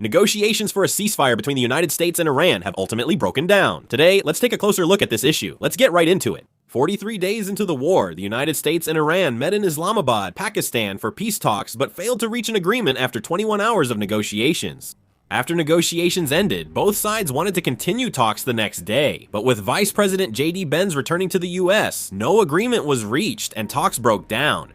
Negotiations for a ceasefire between the United States and Iran have ultimately broken down. Today, let's take a closer look at this issue. Let's get right into it. 43 days into the war, the United States and Iran met in Islamabad, Pakistan for peace talks but failed to reach an agreement after 21 hours of negotiations. After negotiations ended, both sides wanted to continue talks the next day, but with Vice President J.D. Vance returning to the U.S., no agreement was reached and talks broke down.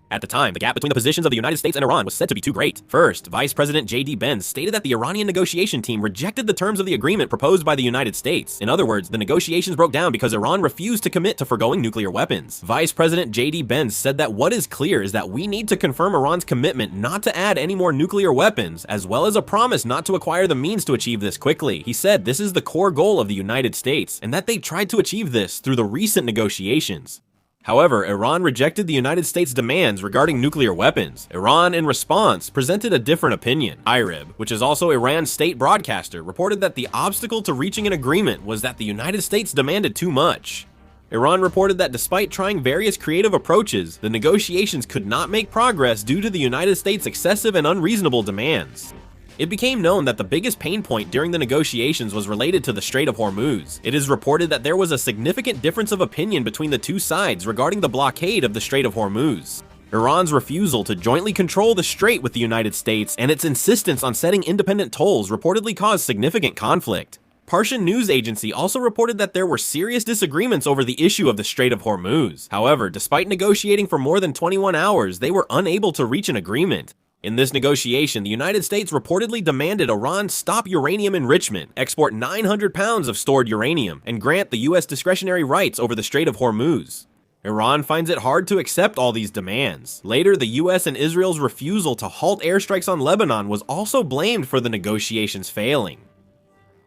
At the time, the gap between the positions of the United States and Iran was said to be too great. First, Vice President J.D. Vance stated that the Iranian negotiation team rejected the terms of the agreement proposed by the United States. In other words, the negotiations broke down because Iran refused to commit to foregoing nuclear weapons. Vice President J.D. Vance said that what is clear is that we need to confirm Iran's commitment not to add any more nuclear weapons, as well as a promise not to acquire the means to achieve this quickly. He said this is the core goal of the United States, and that they tried to achieve this through the recent negotiations. However, Iran rejected the United States' demands regarding nuclear weapons. Iran, in response, presented a different opinion. IRIB, which is also Iran's state broadcaster, reported that the obstacle to reaching an agreement was that the United States demanded too much. Iran reported that despite trying various creative approaches, the negotiations could not make progress due to the United States' excessive and unreasonable demands. It became known that the biggest pain point during the negotiations was related to the Strait of Hormuz. It is reported that there was a significant difference of opinion between the two sides regarding the blockade of the Strait of Hormuz. Iran's refusal to jointly control the strait with the United States and its insistence on setting independent tolls reportedly caused significant conflict. Persian news agency also reported that there were serious disagreements over the issue of the Strait of Hormuz. However, despite negotiating for more than 21 hours, they were unable to reach an agreement. In this negotiation, the United States reportedly demanded Iran stop uranium enrichment, export 900 pounds of stored uranium, and grant the U.S. discretionary rights over the Strait of Hormuz. Iran finds it hard to accept all these demands. Later, the U.S. and Israel's refusal to halt airstrikes on Lebanon was also blamed for the negotiations failing.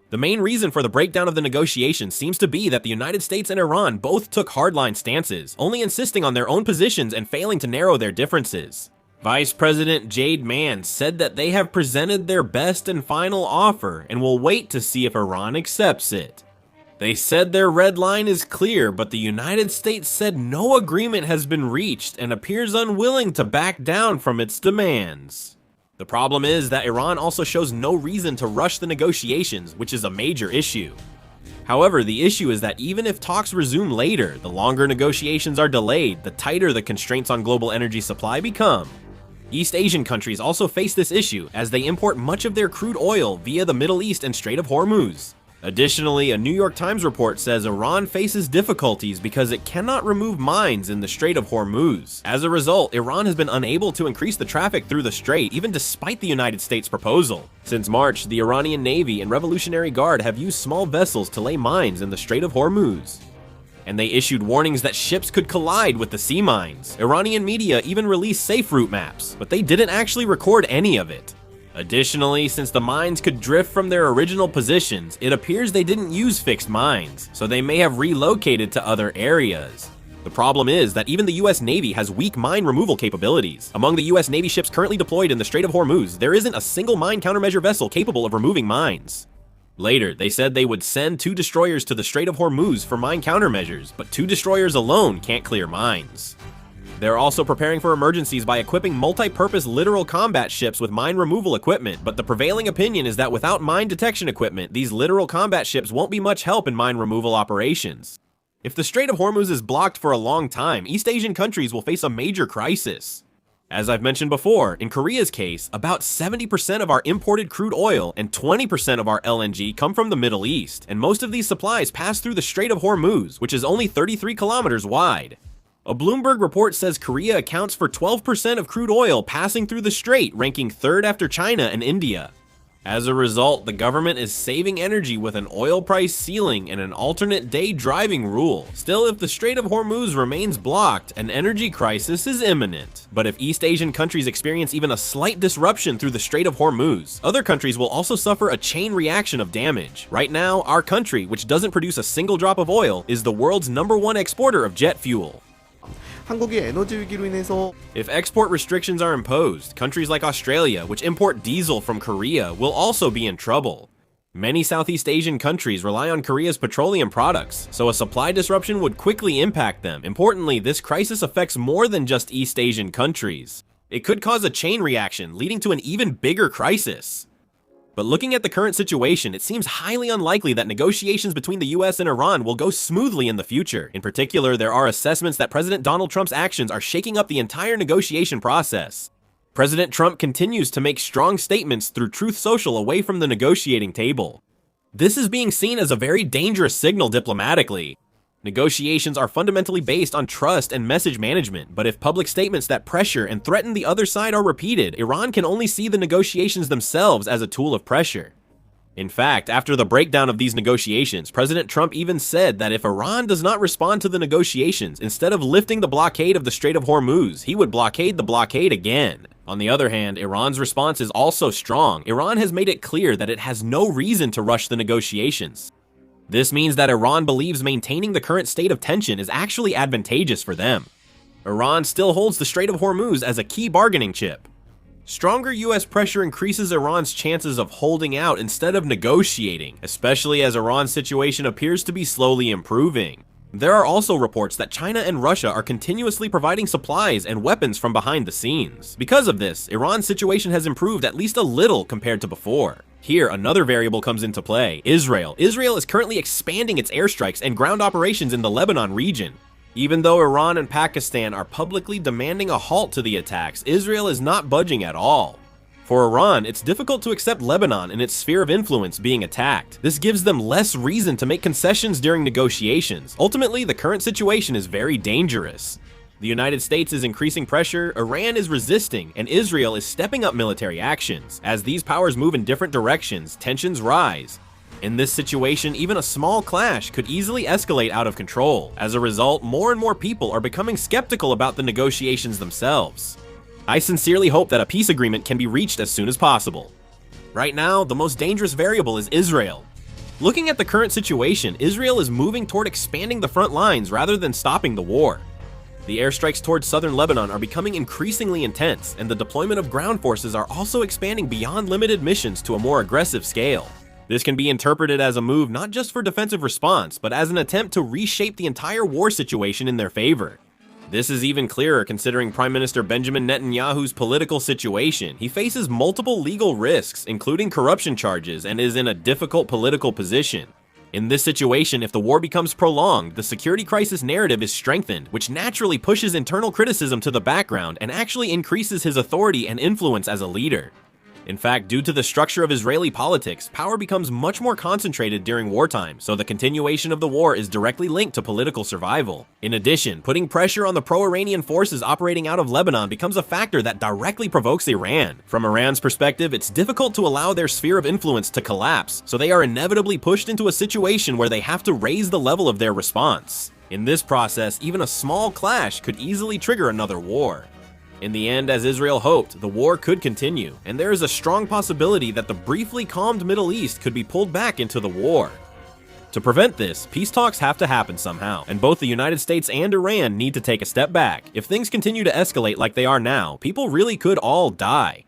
The main reason for the breakdown of the negotiations seems to be that the United States and Iran both took hardline stances, only insisting on their own positions and failing to narrow their differences. Vice President J.D. Vance said that they have presented their best and final offer and will wait to see if Iran accepts it. They said their red line is clear, but the United States said no agreement has been reached and appears unwilling to back down from its demands. The problem is that Iran also shows no reason to rush the negotiations, which is a major issue. However, the issue is that even if talks resume later, the longer negotiations are delayed, the tighter the constraints on global energy supply become. East Asian countries also face this issue as they import much of their crude oil via the Middle East and Strait of Hormuz. Additionally, a New York Times report says Iran faces difficulties because it cannot remove mines in the Strait of Hormuz. As a result, Iran has been unable to increase the traffic through the strait even despite the United States' proposal. Since March, the Iranian Navy and Revolutionary Guard have used small vessels to lay mines in the Strait of Hormuz, and they issued warnings that ships could collide with the sea mines. Iranian media even released safe route maps, but they didn't actually record any of it. Additionally, since the mines could drift from their original positions, it appears they didn't use fixed mines, so they may have relocated to other areas. The problem is that even the US Navy has weak mine removal capabilities. Among the US Navy ships currently deployed in the Strait of Hormuz, there isn't a single mine countermeasure vessel capable of removing mines. Later, they said they would send 2 destroyers to the Strait of Hormuz for mine countermeasures, but 2 destroyers alone can't clear mines. They're also preparing for emergencies by equipping multi-purpose littoral combat ships with mine removal equipment, but the prevailing opinion is that without mine detection equipment, these littoral combat ships won't be much help in mine removal operations. If the Strait of Hormuz is blocked for a long time, East Asian countries will face a major crisis. As I've mentioned before, in Korea's case, about 70% of our imported crude oil and 20% of our LNG come from the Middle East, and most of these supplies pass through the Strait of Hormuz, which is only 33 kilometers wide. A Bloomberg report says Korea accounts for 12% of crude oil passing through the strait, ranking 3rd after China and India. As a result, the government is saving energy with an oil price ceiling and an alternate day driving rule. Still, if the Strait of Hormuz remains blocked, an energy crisis is imminent. But if East Asian countries experience even a slight disruption through the Strait of Hormuz, other countries will also suffer a chain reaction of damage. Right now, our country, which doesn't produce a single drop of oil, is the world's #1 exporter of jet fuel. 한국의 에너지 위기로 인해서 If export restrictions are imposed, countries like Australia, which import diesel from Korea, will also be in trouble. Many Southeast Asian countries rely on Korea's petroleum products, so a supply disruption would quickly impact them. Importantly, this crisis affects more than just East Asian countries. It could cause a chain reaction, leading to an even bigger crisis. But looking at the current situation, it seems highly unlikely that negotiations between the US and Iran will go smoothly in the future. In particular, there are assessments that President Donald Trump's actions are shaking up the entire negotiation process. President Trump continues to make strong statements through Truth Social away from the negotiating table. This is being seen as a very dangerous signal diplomatically. Negotiations are fundamentally based on trust and message management, but if public statements that pressure and threaten the other side are repeated, Iran can only see the negotiations themselves as a tool of pressure. In fact, after the breakdown of these negotiations, President Trump even said that if Iran does not respond to the negotiations, instead of lifting the blockade of the Strait of Hormuz, he would blockade the blockade again. On the other hand, Iran's response is also strong. Iran has made it clear that it has no reason to rush the negotiations. This means that Iran believes maintaining the current state of tension is actually advantageous for them. Iran still holds the Strait of Hormuz as a key bargaining chip. Stronger US pressure increases Iran's chances of holding out instead of negotiating, especially as Iran's situation appears to be slowly improving. There are also reports that China and Russia are continuously providing supplies and weapons from behind the scenes. Because of this, Iran's situation has improved at least a little compared to before. Here, another variable comes into play: Israel. Israel is currently expanding its airstrikes and ground operations in the Lebanon region. Even though Iran and Pakistan are publicly demanding a halt to the attacks, Israel is not budging at all. For Iran, it's difficult to accept Lebanon and its sphere of influence being attacked. This gives them less reason to make concessions during negotiations. Ultimately, the current situation is very dangerous. The United States is increasing pressure, Iran is resisting, and Israel is stepping up military actions. As these powers move in different directions, tensions rise. In this situation, even a small clash could easily escalate out of control. As a result, more and more people are becoming skeptical about the negotiations themselves. I sincerely hope that a peace agreement can be reached as soon as possible. Right now, the most dangerous variable is Israel. Looking at the current situation, Israel is moving toward expanding the front lines rather than stopping the war. The airstrikes towards southern Lebanon are becoming increasingly intense, and the deployment of ground forces are also expanding beyond limited missions to a more aggressive scale. This can be interpreted as a move not just for defensive response, but as an attempt to reshape the entire war situation in their favor. This is even clearer considering Prime Minister Benjamin Netanyahu's political situation. He faces multiple legal risks, including corruption charges, and is in a difficult political position. In this situation, if the war becomes prolonged, the security crisis narrative is strengthened, which naturally pushes internal criticism to the background and actually increases his authority and influence as a leader. In fact, due to the structure of Israeli politics, power becomes much more concentrated during wartime, so the continuation of the war is directly linked to political survival. In addition, putting pressure on the pro-Iranian forces operating out of Lebanon becomes a factor that directly provokes Iran. From Iran's perspective, it's difficult to allow their sphere of influence to collapse, so they are inevitably pushed into a situation where they have to raise the level of their response. In this process, even a small clash could easily trigger another war. In the end, as Israel hoped, the war could continue, and there is a strong possibility that the briefly calmed Middle East could be pulled back into the war. To prevent this, peace talks have to happen somehow, and both the United States and Iran need to take a step back. If things continue to escalate like they are now, people really could all die.